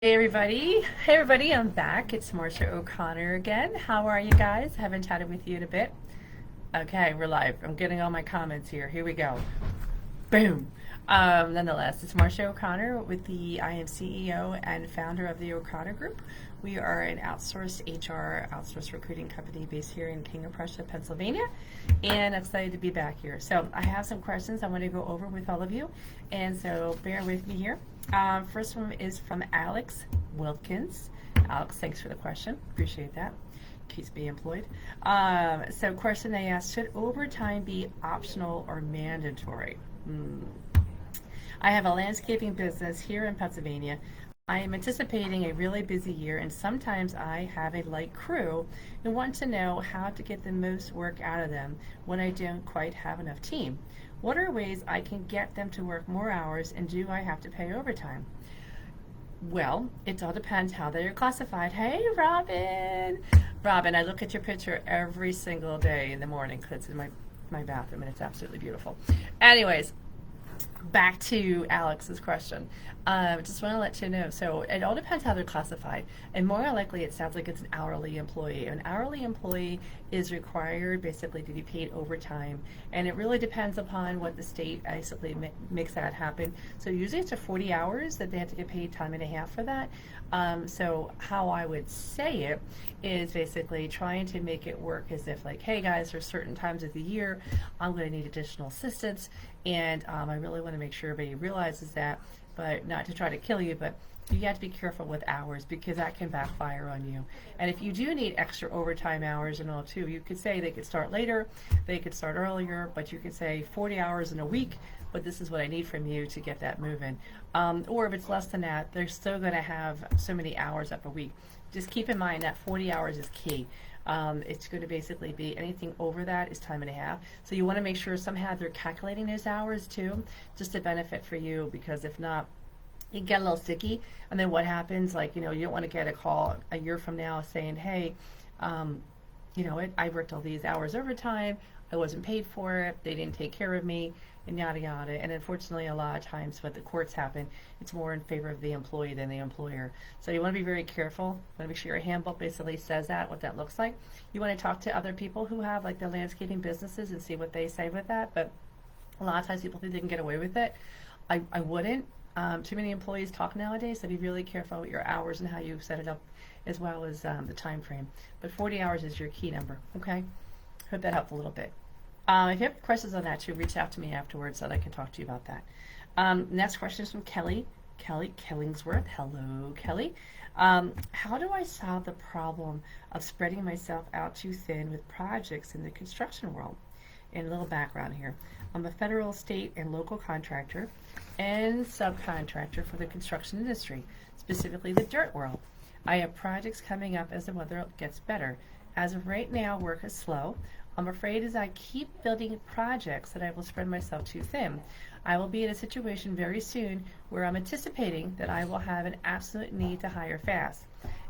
Hey everybody, I'm back. It's Marcia O'Connor again. How are you guys? Haven't chatted with you in a bit. Okay, we're live. I'm getting all my comments here. Here we go. Boom. Nonetheless, it's Marcia O'Connor with I am CEO and founder of the O'Connor Group. We are an outsourced HR, outsourced recruiting company based here in King of Prussia, Pennsylvania, and I'm excited to be back here. So I have some questions I want to go over with all of you, and so bear with me here. First one is from Alex Wilkins. Alex, thanks for the question. Appreciate that. Keeps me employed. So question they asked, should overtime be optional or mandatory? I have a landscaping business here in Pennsylvania. I am anticipating a really busy year, and sometimes I have a light crew and want to know how to get the most work out of them when I don't quite have enough team. What are ways I can get them to work more hours, and do I have to pay overtime? Well, it all depends how they are classified. Hey, Robin! Robin, I look at your picture every single day in the morning because it's in my bathroom, and it's absolutely beautiful. Anyways, back to Alex's question. Just want to let you know. So it all depends how they're classified, and more likely it sounds like it's an hourly employee. An hourly employee is required basically to be paid overtime, and it really depends upon what the state basically makes that happen. So usually it's a 40 hours that they have to get paid time and a half for that. So how I would say it is basically trying to make it work as if like, hey guys, there's certain times of the year I'm going to need additional assistance, and I really want to make sure everybody realizes that, but not to try to kill you, but you have to be careful with hours because that can backfire on you. And if you do need extra overtime hours and all too, you could say they could start later, they could start earlier, but you could say 40 hours in a week, but this is what I need from you to get that moving. Or if it's less than that, they're still going to have so many hours up a week. Just keep in mind that 40 hours is key. It's going to basically be anything over that is time and a half. So you want to make sure somehow they're calculating those hours too, just to benefit for you, because if not, you get a little sticky. And then what happens, like, you don't want to get a call a year from now saying, hey, I worked all these hours overtime, I wasn't paid for it, they didn't take care of me, and yada yada. And unfortunately, a lot of times what the courts happen, it's more in favor of the employee than the employer. So you want to be very careful. You want to make sure your handbook basically says that, what that looks like. You want to talk to other people who have like the landscaping businesses and see what they say with that. But a lot of times people think they can get away with it. I wouldn't. Too many employees talk nowadays, so be really careful with your hours and how you set it up, as well as the time frame. But 40 hours is your key number, okay? Hope that helped a little bit. If you have questions on that too, reach out to me afterwards so that I can talk to you about that. Next question is from Kelly Killingsworth. Hello, Kelly. How do I solve the problem of spreading myself out too thin with projects in the construction world? And a little background here. I'm a federal, state, and local contractor and subcontractor for the construction industry, specifically the dirt world. I have projects coming up as the weather gets better. As of right now, work is slow. I'm afraid as I keep building projects that I will spread myself too thin. I will be in a situation very soon where I'm anticipating that I will have an absolute need to hire fast.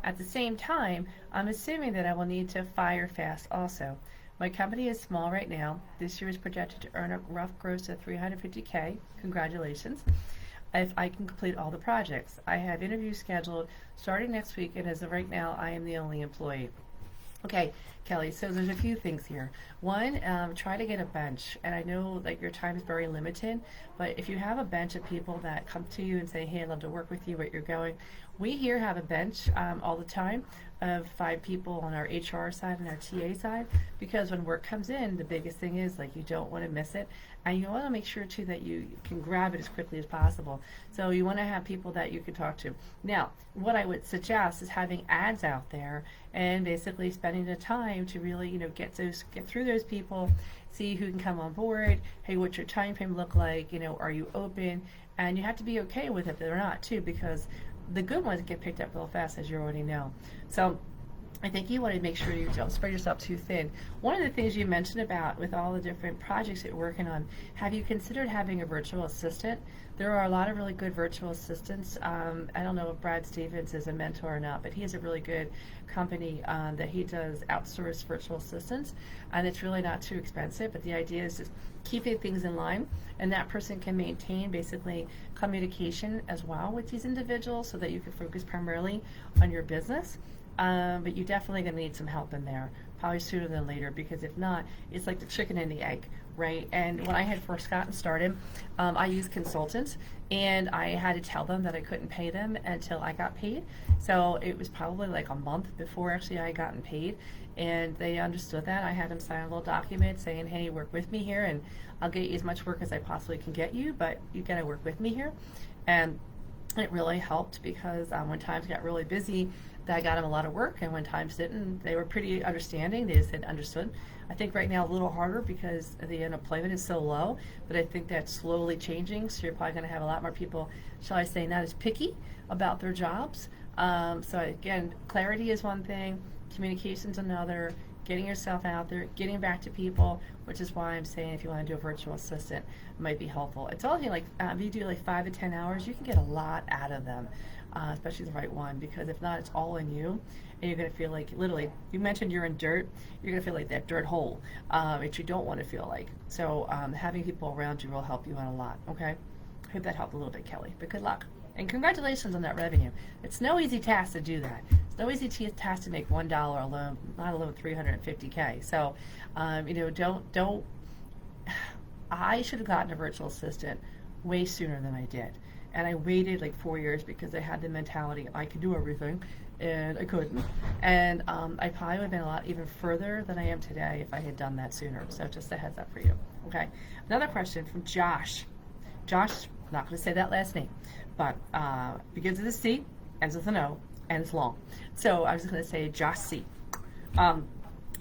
At the same time, I'm assuming that I will need to fire fast also. My company is small right now. This year is projected to earn a rough gross of $350K. Congratulations. If I can complete all the projects. I have interviews scheduled starting next week, and as of right now, I am the only employee. Okay, Kelly, so there's a few things here. One, try to get a bench. And I know that your time is very limited, but if you have a bench of people that come to you and say, hey, I'd love to work with you, where you're going. We here have a bench all the time of 5 people on our HR side and our TA side, because when work comes in, the biggest thing is like you don't want to miss it, and you want to make sure too that you can grab it as quickly as possible. So you want to have people that you can talk to. Now, what I would suggest is having ads out there and basically spending the time to really, get through those people, see who can come on board. Hey, what's your time frame look like? Are you open? And you have to be okay with it if they're not too, because the good ones get picked up real fast, as you already know. So I think you want to make sure you don't spread yourself too thin. One of the things you mentioned about with all the different projects that you're working on, have you considered having a virtual assistant there are a lot of really good virtual assistants. I don't know if Brad Stevens is a mentor or not, but he has a really good company that he does outsource virtual assistants, and it's really not too expensive, but the idea is just keeping things in line, and that person can maintain basically communication as well with these individuals so that you can focus primarily on your business. But you're definitely going to need some help in there, probably sooner than later, because if not, it's like the chicken and the egg, right? And when I had first gotten started, I used consultants, and I had to tell them that I couldn't pay them until I got paid. So it was probably like a month before actually I had gotten paid, and they understood that. I had them sign a little document saying, hey, work with me here, and I'll get you as much work as I possibly can get you, but you got to work with me here. And it really helped because when times got really busy, I got them a lot of work, and when times didn't, they were pretty understanding. They just said understood. I think right now a little harder because the unemployment is so low, but I think that's slowly changing. So you're probably going to have a lot more people, shall I say, not as picky about their jobs. So again, clarity is one thing, communication's another, getting yourself out there, getting back to people, which is why I'm saying if you want to do a virtual assistant, it might be helpful. It's only like, if you do like 5 to 10 hours, you can get a lot out of them, especially the right one, because if not, it's all in you, and you're going to feel like, literally, you mentioned you're in dirt, you're going to feel like that dirt hole, which you don't want to feel like. So having people around you will help you out a lot, okay? I hope that helped a little bit, Kelly, but good luck. And congratulations on that revenue. It's no easy task to do that. It's no easy task to make $1 alone, not alone $350K. So, don't. I should have gotten a virtual assistant way sooner than I did, and I waited like 4 years because I had the mentality I could do everything, and I couldn't. And I probably would have been a lot even further than I am today if I had done that sooner. So just a heads up for you. Okay. Another question from Josh. Josh, not going to say that last name, but begins with a C, ends with an O, and it's long. So I was just going to say Josh C.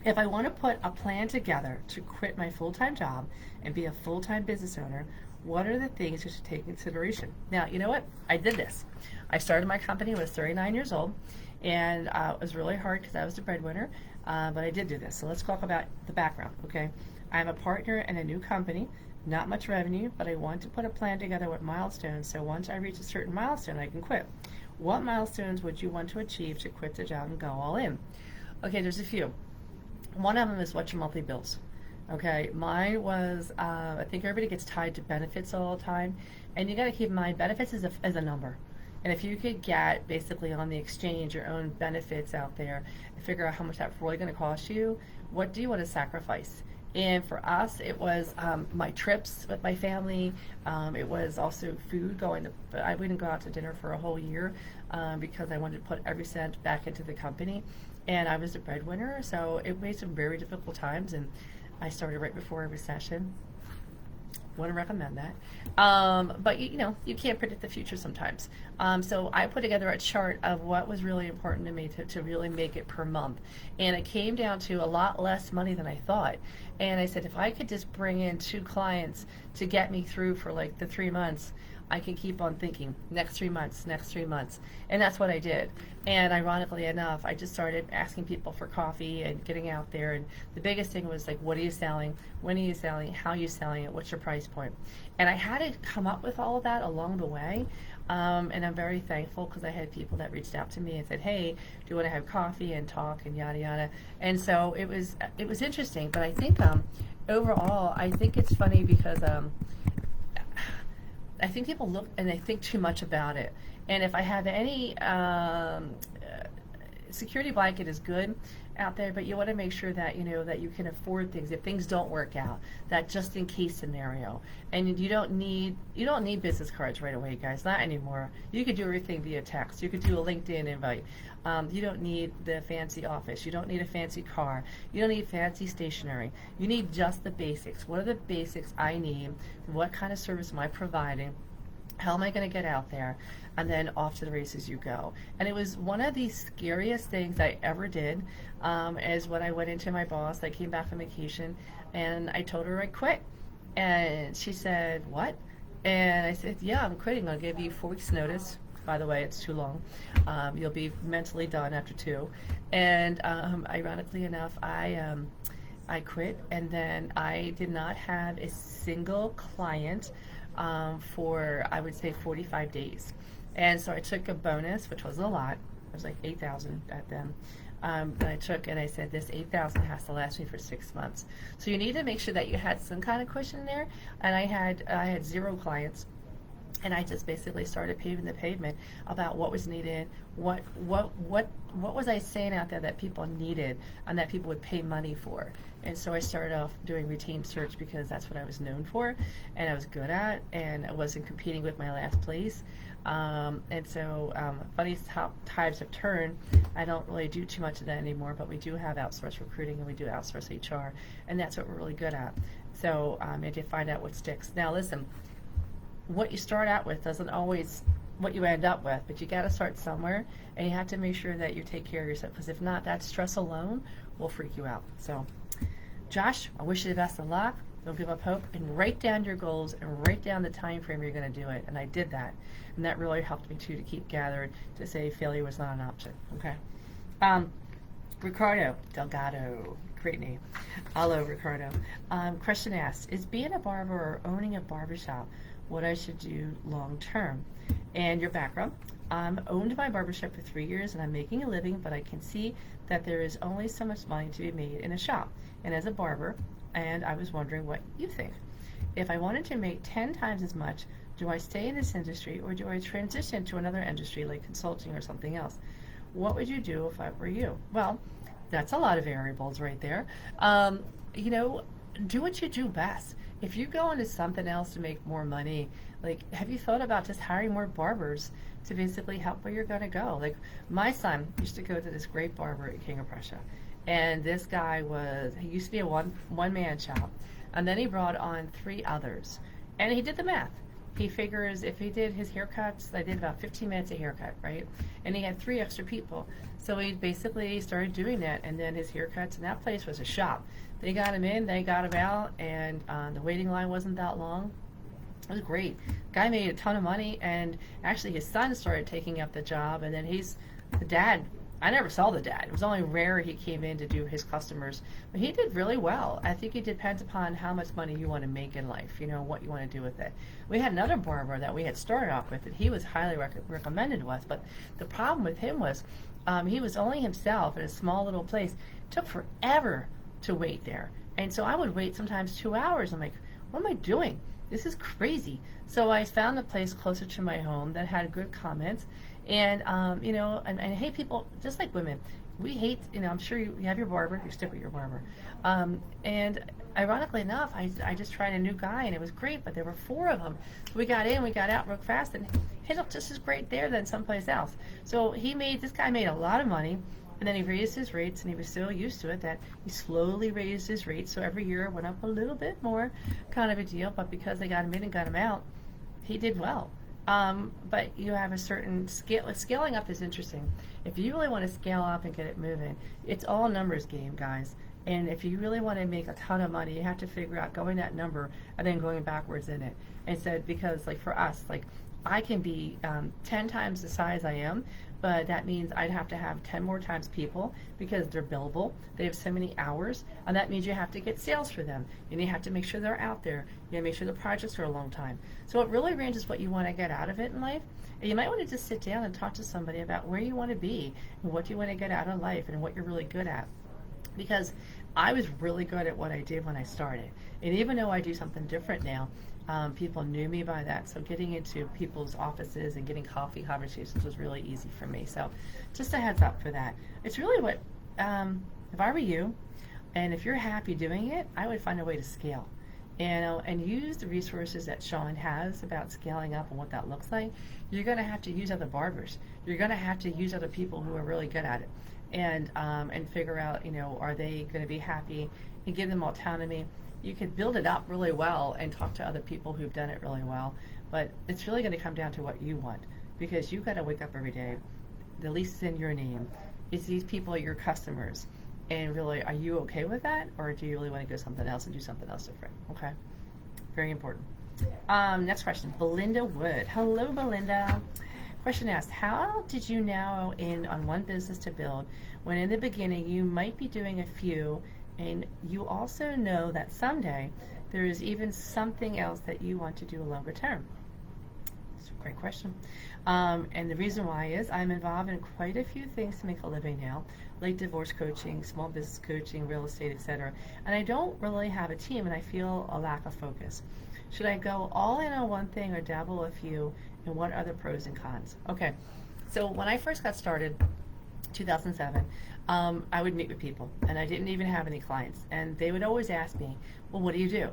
If I want to put a plan together to quit my full-time job and be a full-time business owner, what are the things you should take into consideration? Now, you know what? I did this. I started my company when I was 39 years old, and it was really hard because I was the breadwinner, but I did do this. So let's talk about the background, okay? I'm a partner in a new company. Not much revenue, but I want to put a plan together with milestones, so once I reach a certain milestone, I can quit. What milestones would you want to achieve to quit the job and go all in? Okay, there's a few. One of them is what's your monthly bills. Okay, mine was, I think everybody gets tied to benefits all the time, and you got to keep in mind, benefits is a number. And if you could get, basically on the exchange, your own benefits out there, and figure out how much that's really going to cost you, what do you want to sacrifice? And for us, it was my trips with my family. It was also food going to, I wouldn't go out to dinner for a whole year because I wanted to put every cent back into the company. And I was a breadwinner, so it made some very difficult times. And I started right before a recession. Wouldn't recommend that. But you can't predict the future sometimes. So I put together a chart of what was really important to me to really make it per month. And it came down to a lot less money than I thought. And I said, if I could just bring in 2 clients to get me through for like the 3 months, I can keep on thinking, next 3 months, next 3 months. And that's what I did. And ironically enough, I just started asking people for coffee and getting out there. And the biggest thing was like, what are you selling? When are you selling? How are you selling it? What's your price point? And I had to come up with all of that along the way. And I'm very thankful because I had people that reached out to me and said, hey, do you want to have coffee and talk and yada yada. And so it was interesting. But I think overall, I think it's funny because I think people look and they think too much about it. And if I have any security blanket is good out there, but you want to make sure that that you can afford things if things don't work out. That just in case scenario. And you don't need business cards right away, guys. Not anymore. You could do everything via text. You could do a LinkedIn invite. You don't need the fancy office. You don't need a fancy car. You don't need fancy stationery. You need just the basics. What are the basics I need? What kind of service am I providing? How am I going to get out there? And then off to the races you go. And it was one of the scariest things I ever did, is when I went into my boss. I came back from vacation, and I told her I quit. And she said, what? And I said, yeah, I'm quitting. I'll give you 4 weeks notice. By the way, it's too long. You'll be mentally done after 2. And ironically enough, I quit, and then I did not have a single client for, I would say, 45 days. And so I took a bonus, which was a lot. It was like 8,000 at then. That I took, and I said, this 8,000 has to last me for 6 months. So you need to make sure that you had some kind of cushion there. And I had 0 clients. And I just basically started paving the pavement about what was needed, what was I saying out there that people needed and that people would pay money for. And so I started off doing routine search because that's what I was known for and I was good at, and I wasn't competing with my last place. And so funny how times have turned. I don't really do too much of that anymore, but we do have outsourced recruiting and we do outsource HR, and that's what we're really good at. So I had to find out what sticks. Now listen, what you start out with doesn't always what you end up with, but you got to start somewhere, and you have to make sure that you take care of yourself, because if not, that stress alone will freak you out. So Josh, I wish you the best of luck. Don't give up hope, and write down your goals and write down the time frame you're going to do it. And I did that, and that really helped me too, to keep gathered, to say failure was not an option. Okay. Ricardo Delgado, great name. Hello, Ricardo. Question asked, is being a barber or owning a barbershop what I should do long term? And your background. Owned my barbershop for 3 years and I'm making a living, but I can see that there is only so much money to be made in a shop and as a barber, and I was wondering what you think. If I wanted to make 10 times as much, do I stay in this industry or do I transition to another industry like consulting or something else? What would you do if I were you? Well, that's a lot of variables right there. You know, do what you do best. If you go into something else to make more money, like, have you thought about just hiring more barbers to basically help where you're going to go? Like, my son used to go to this great barber at King of Prussia, and this guy he used to be a one-man shop, and then he brought on 3 others, and he did the math. He figures if he did his haircuts, I did about 15 minutes a haircut, right? And he had 3 extra people. So he basically started doing that, and then his haircuts, and that place was a shop. They got him in, they got him out, and the waiting line wasn't that long. It was great. Guy made a ton of money, and actually his son started taking up the job, and then the dad. I never saw the dad. It was only rare he came in to do his customers, but he did really well. I think it depends upon how much money you want to make in life, you know, what you want to do with it. We had another barber that we had started off with, and he was highly recommended with, but the problem with him was he was only himself in a small little place. It took forever to wait there, and so I would wait sometimes 2 hours. I'm like, what am I doing? This is crazy. So I found a place closer to my home that had good comments, and you know, and I hate people, just like women. We hate, you know, I'm sure you have your barber, you stick with your barber. And ironically enough, I just tried a new guy, and it was great, but there were 4 of them. So we got in, we got out real fast, and he looked just as great there than someplace else. So this guy made a lot of money, and then he raised his rates, and he was so used to it that he slowly raised his rates. So every year it went up a little bit more, kind of a deal. But because they got him in and got him out, he did well. But you have a certain scale. Scaling up is interesting. If you really want to scale up and get it moving, it's all a numbers game, guys. And if you really want to make a ton of money, you have to figure out going that number and then going backwards in it. And so, because like for us, like I can be 10 times the size I am, but that means I'd have to have 10 more times people because they're billable. They have so many hours, and that means you have to get sales for them, and you have to make sure they're out there. You have to make sure the projects are a long time. So it really ranges what you want to get out of it in life. And you might want to just sit down and talk to somebody about where you want to be and what you want to get out of life and what you're really good at. Because I was really good at what I did when I started. And even though I do something different now, people knew me by that. So getting into people's offices and getting coffee conversations was really easy for me. So just a heads up for that. It's really what, if I were you, and if you're happy doing it, I would find a way to scale. And use the resources that Sean has about scaling up and what that looks like. You're going to have to use other barbers. You're going to have to use other people who are really good at it, and figure out, you know, are they going to be happy, and give them autonomy. You could build it up really well and talk to other people who've done it really well, but it's really going to come down to what you want, because you've got to wake up every day. The lease is in your name. Is these people your customers? And really, are you okay with that, or do you really want to go something else and do something else different? Okay, very important. Next question, Belinda Wood. Hello, Belinda. Question asked, how did you narrow in on one business to build when in the beginning you might be doing a few, and you also know that someday there is even something else that you want to do longer term? It's a great question. And the reason why is I'm involved in quite a few things to make a living now, like divorce coaching, small business coaching, real estate, etc. And I don't really have a team, and I feel a lack of focus. Should I go all in on one thing or dabble a few, and what are the pros and cons? Okay, so when I first got started, 2007, I would meet with people, and I didn't even have any clients, and they would always ask me, well, what do you do?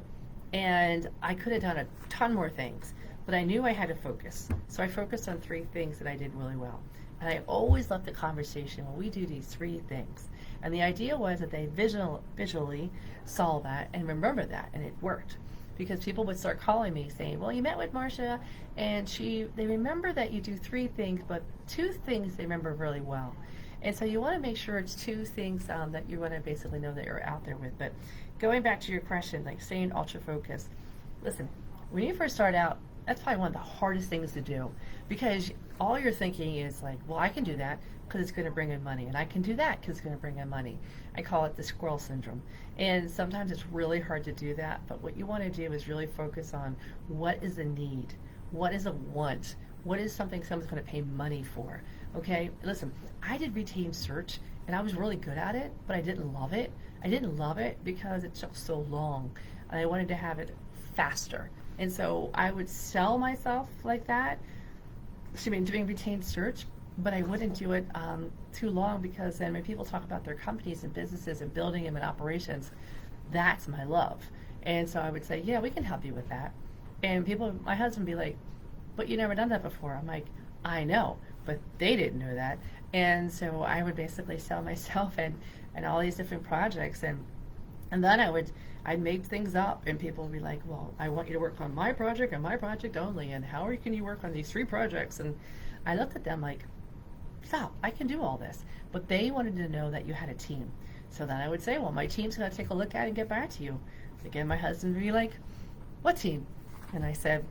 And I could have done a ton more things, but I knew I had to focus. So I focused on 3 things that I did really well. And I always left the conversation, well, we do these 3 things. And the idea was that they visually saw that and remember that, and it worked. Because people would start calling me saying, well, you met with Marcia, and they remember that you do 3 things, but 2 things they remember really well. And so you want to make sure it's 2 things that you want to basically know that you're out there with. But going back to your question, like staying ultra focused, listen, when you first start out, that's probably one of the hardest things to do, because all you're thinking is like, well, I can do that because it's going to bring in money, and I can do that because it's going to bring in money. I call it the squirrel syndrome. And sometimes it's really hard to do that, but what you want to do is really focus on what is a need, what is a want, what is something someone's going to pay money for. Okay, listen, I did retained search, and I was really good at it, but I didn't love it. I didn't love it because it took so long, and I wanted to have it faster. And so I would sell myself like that, doing retained search, but I wouldn't do it too long, because then when people talk about their companies and businesses and building them and operations, that's my love. And so I would say, yeah, we can help you with that. And my husband would be like, but you never done that before. I'm like, I know, but they didn't know that. And so I would basically sell myself and all these different projects, and then I'd make things up, and people would be like, well, I want you to work on my project and my project only, and how can you work on these 3 projects? And I looked at them like, stop, I can do all this. But they wanted to know that you had a team. So then I would say, well, my team's going to take a look at it and get back to you. Again, my husband would be like, what team? And I said,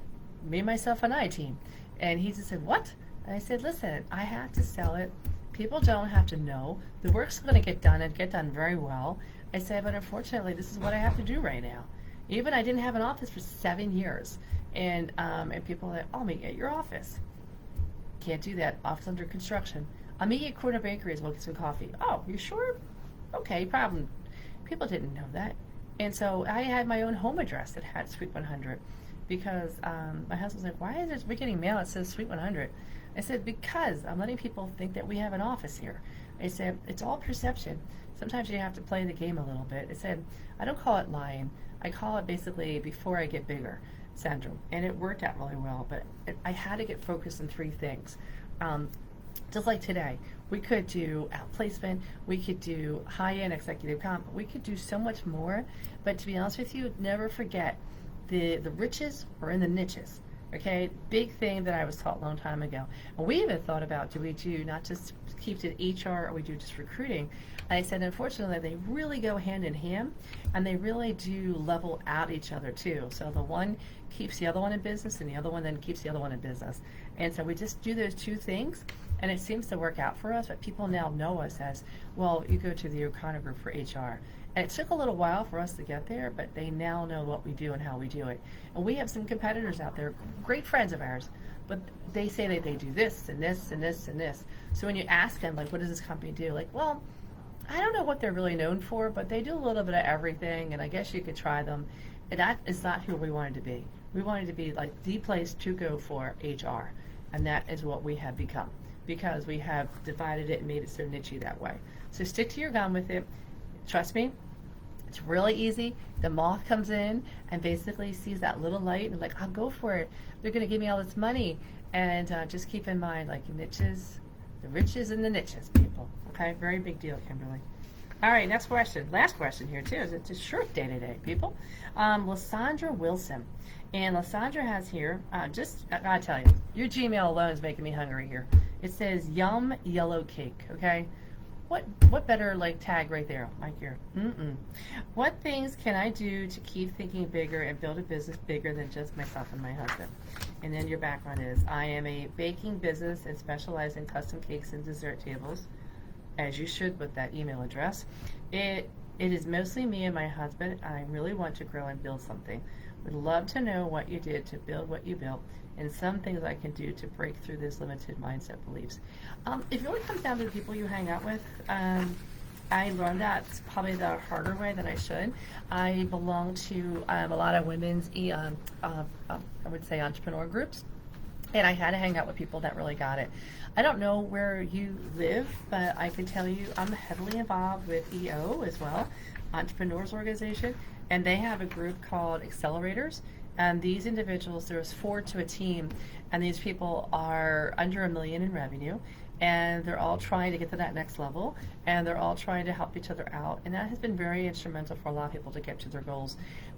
me, myself, and I team. And he just said, what? And I said, listen, I have to sell it. People don't have to know. The work's going to get done and get done very well. I said, but unfortunately, this is what I have to do right now. Even I didn't have an office for 7 years. And people are like, I'll meet you at your office. Can't do that. Office under construction. I'll meet you at Corner Bakery as well, get some coffee. Oh, you sure? Okay, problem. People didn't know that. And so I had my own home address that had Suite 100, because my husband's like, why is it we're getting mail that says Suite 100? I said, because I'm letting people think that we have an office here. I said, it's all perception. Sometimes you have to play the game a little bit. I said, I don't call it lying. I call it basically before I get bigger syndrome. And it worked out really well, but I had to get focused on 3 things. Just like today, we could do outplacement, we could do high-end executive comp, we could do so much more. But to be honest with you, never forget, the riches are in the niches. Okay, big thing that I was taught a long time ago. And we even thought about, do we do not just keep it HR, or we do just recruiting? And I said, unfortunately, they really go hand in hand, and they really do level out each other too. So the one keeps the other one in business, and the other one then keeps the other one in business. And so we just do those 2 things, and it seems to work out for us. But people now know us as, well, you go to the O'Connor Group for HR. And it took a little while for us to get there, but they now know what we do and how we do it. And we have some competitors out there, great friends of ours, but they say that they do this and this and this and this. So when you ask them, like, what does this company do? Like, well, I don't know what they're really known for, but they do a little bit of everything, and I guess you could try them. And that is not who we wanted to be. We wanted to be like the place to go for HR, and that is what we have become, because we have divided it and made it so niche-y that way. So stick to your gun with it. Trust me, it's really easy. The moth comes in and basically sees that little light and like, I'll go for it. They're going to give me all this money. And just keep in mind, like, niches, the riches and the niches, people. Okay, very big deal, Kimberly. All right, next question. Last question here, too. It's a short day today, people. Lysandra Wilson. And Lysandra has here, I gotta tell you, your Gmail alone is making me hungry here. It says, yum yellow cake, okay? What better, like, tag right there, like here. What things can I do to keep thinking bigger and build a business bigger than just myself and my husband? And then your background is, I am a baking business and specialize in custom cakes and dessert tables, as you should with that email address. It is mostly me and my husband, and I really want to grow and build something. Would love to know what you did to build what you built and some things I can do to break through this limited mindset beliefs. It really comes down to the people you hang out with. I learned that probably the harder way than I should. I belong to a lot of women's, I would say, entrepreneur groups. And I had to hang out with people that really got it. I don't know where you live, but I can tell you I'm heavily involved with EO as well, Entrepreneurs Organization, and they have a group called Accelerators. And these individuals, there's 4 to a team, and these people are under $1 million in revenue, and they're all trying to get to that next level, and they're all trying to help each other out, and that has been very instrumental for a lot of people to get to their goals.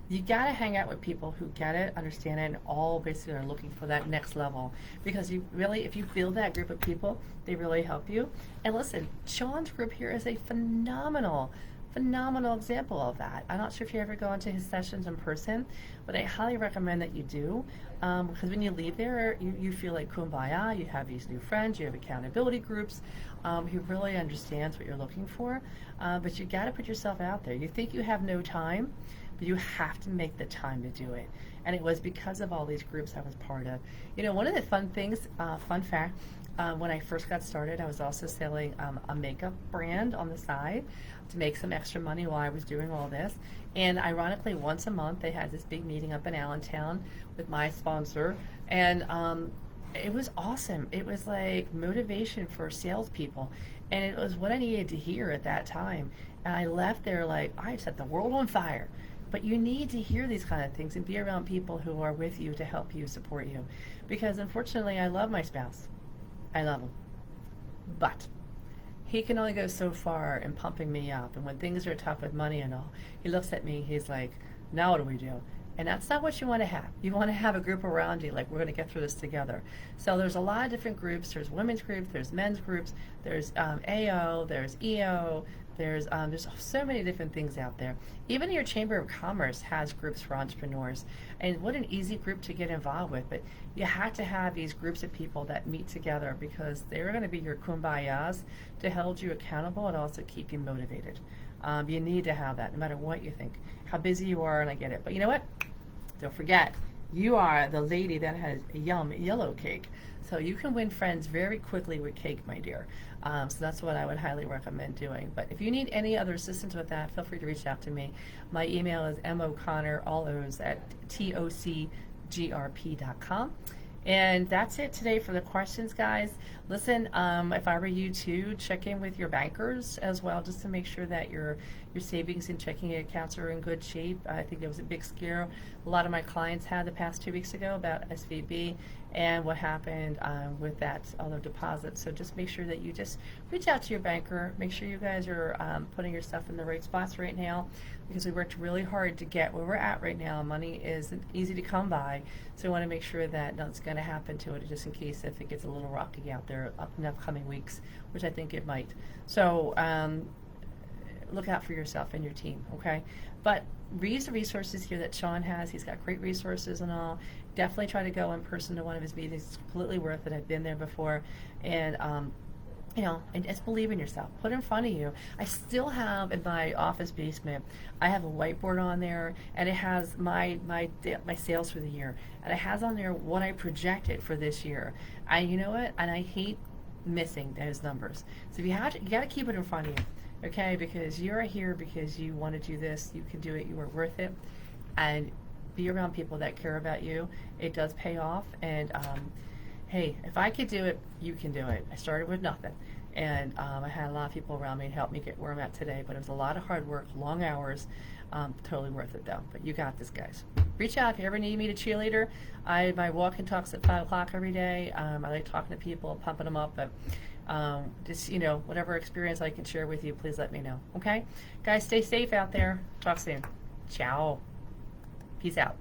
You gotta hang out with people who get it, understand it, and all basically are looking for that next level, because you really, if you build that group of people, they really help you. And listen, Sean's group here is a phenomenal example of that. I'm not sure if you ever go into his sessions in person, but I highly recommend that you do, because when you leave there, you feel like kumbaya, you have these new friends, you have accountability groups, he really understands what you're looking for, but you gotta put yourself out there. You think you have no time, but you have to make the time to do it. And it was because of all these groups I was part of. You know, one of the fun things, fun fact, when I first got started, I was also selling a makeup brand on the side to make some extra money while I was doing all this. And ironically, once a month, they had this big meeting up in Allentown with my sponsor. And it was awesome. It was like motivation for salespeople. And it was what I needed to hear at that time. And I left there like, I set the world on fire. But you need to hear these kind of things and be around people who are with you to help you, support you. Because unfortunately, I love my spouse. I love him. But he can only go so far in pumping me up. And when things are tough with money and all, he looks at me, he's like, now what do we do? And that's not what you want to have. You want to have a group around you, like, we're going to get through this together. So there's a lot of different groups. There's women's groups, there's men's groups, there's AO, there's EO, there's so many different things out there. Even your Chamber of Commerce has groups for entrepreneurs. And what an easy group to get involved with. But you have to have these groups of people that meet together, because they're going to be your kumbayas to hold you accountable and also keep you motivated. You need to have that, no matter what you think, how busy you are, and I get it. But you know what? Don't forget, you are the lady that has a yellow cake. So you can win friends very quickly with cake, my dear. So that's what I would highly recommend doing. But if you need any other assistance with that, feel free to reach out to me. My email is MO'Connor, all O's, at TOCGRP.com. And that's it today for the questions, guys. Listen, if I were you too, check in with your bankers as well, just to make sure that your savings and checking accounts are in good shape. I think there was a big scare a lot of my clients had the past 2 weeks ago about SVB and what happened with that, all their deposits. So just make sure that you just reach out to your banker. Make sure you guys are putting your stuff in the right spots right now, because we worked really hard to get where we're at right now. Money isn't easy to come by, so we want to make sure that nothing's going to happen to it, just in case if it gets a little rocky out there up in the upcoming weeks, which I think it might. So look out for yourself and your team, okay? But use the resources here that Sean has. He's got great resources and all. Definitely try to go in person to one of his meetings. It's completely worth it. I've been there before. And you know, and just believe in yourself. Put it in front of you. I still have in my office basement, I have a whiteboard on there, and it has my sales for the year, and it has on there what I projected for this year. You know what? And I hate missing those numbers. So if you got to keep it in front of you, okay? Because you're here because you want to do this. You can do it. You are worth it, and be around people that care about you. It does pay off, and hey, if I could do it, you can do it. I started with nothing, and I had a lot of people around me to help me get where I'm at today, but it was a lot of hard work, long hours, totally worth it though. But you got this, guys. Reach out if you ever need me to cheerleader. My walk and talks at 5 o'clock every day. I like talking to people, pumping them up, but just, you know, whatever experience I can share with you, please let me know, okay? Guys, stay safe out there. Talk soon. Ciao. Peace out.